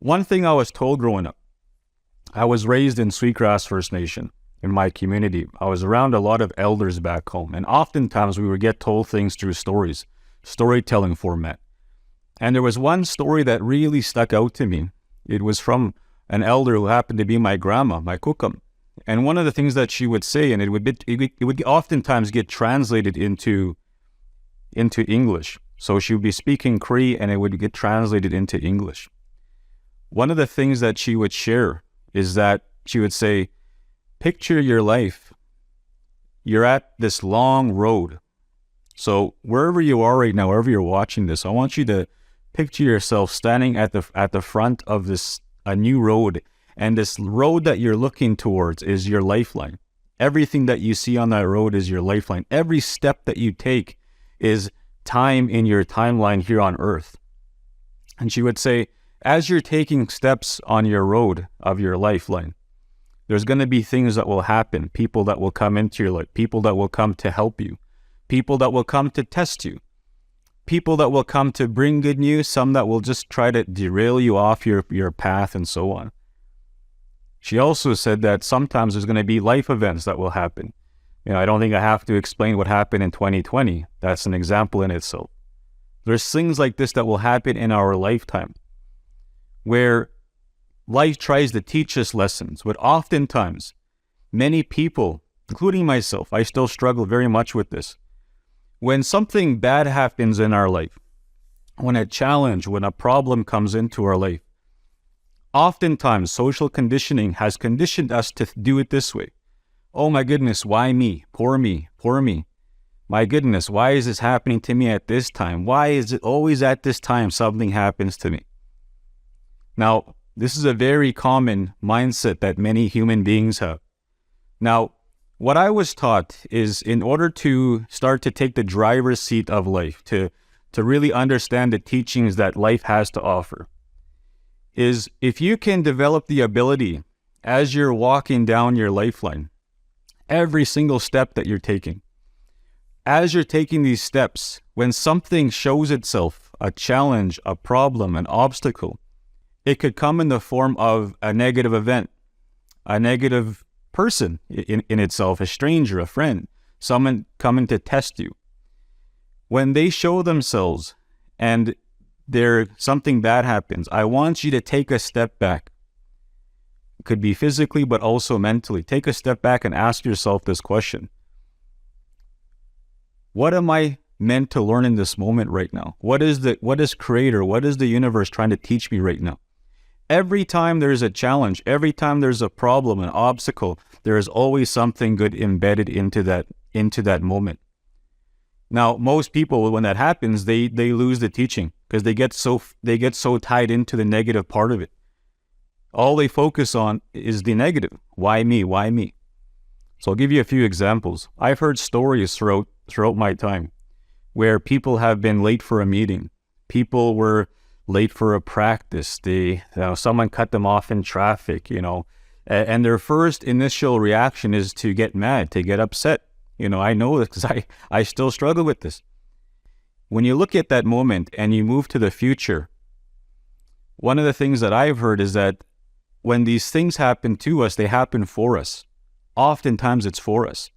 One thing I was told growing up, I was raised in Sweetgrass First Nation in my community. I was around a lot of elders back home, and oftentimes we would get told things through stories, storytelling format. And there was one story that really stuck out to me. It was from an elder who happened to be my grandma, my kokum. And one of the things that she would say, and it would oftentimes get translated into English. So she would be speaking Cree and it would get translated into English. One of the things that she would share is that she would say, picture your life. You're at this long road. So wherever you are right now, wherever you're watching this, I want you to picture yourself standing at the front of a new road. And this road that you're looking towards is your lifeline. Everything that you see on that road is your lifeline. Every step that you take is time in your timeline here on earth. And she would say, as you're taking steps on your road of your lifeline, there's going to be things that will happen, people that will come into your life, people that will come to help you, people that will come to test you, people that will come to bring good news, some that will just try to derail you off your path and so on. She also said that sometimes there's going to be life events that will happen. I don't think I have to explain what happened in 2020. That's an example in itself. There's things like this that will happen in our lifetime where life tries to teach us lessons, but oftentimes many people, including myself, I still struggle very much with this. When something bad happens in our life, when a challenge, when a problem comes into our life, oftentimes social conditioning has conditioned us to do it this way. Oh my goodness, why me? Poor me, poor me. My goodness, why is this happening to me at this time? Why is it always at this time something happens to me? Now, this is a very common mindset that many human beings have. Now, what I was taught is in order to start to take the driver's seat of life, to really understand the teachings that life has to offer, is if you can develop the ability as you're walking down your lifeline, every single step that you're taking, as you're taking these steps, when something shows itself, a challenge, a problem, an obstacle, it could come in the form of a negative event, a negative person in itself, a stranger, a friend, someone coming to test you. When they show themselves and something bad happens, I want you to take a step back. It could be physically, but also mentally. Take a step back and ask yourself this question. What am I meant to learn in this moment right now? What is Creator, what is the universe trying to teach me right now? Every time there's a challenge, every time there's a problem, an obstacle, there is always something good embedded into that moment. Now, most people, when that happens, they lose the teaching because they get so tied into the negative part of it. All they focus on is the negative. Why me? Why me? So I'll give you a few examples. I've heard stories throughout my time where people have been late for a meeting. People were late for a practice. Someone cut them off in traffic, and their first initial reaction is to get mad, to get upset. I know this because I still struggle with this. When you look at that moment and you move to the future, one of the things that I've heard is that when these things happen to us, they happen for us. Oftentimes it's for us.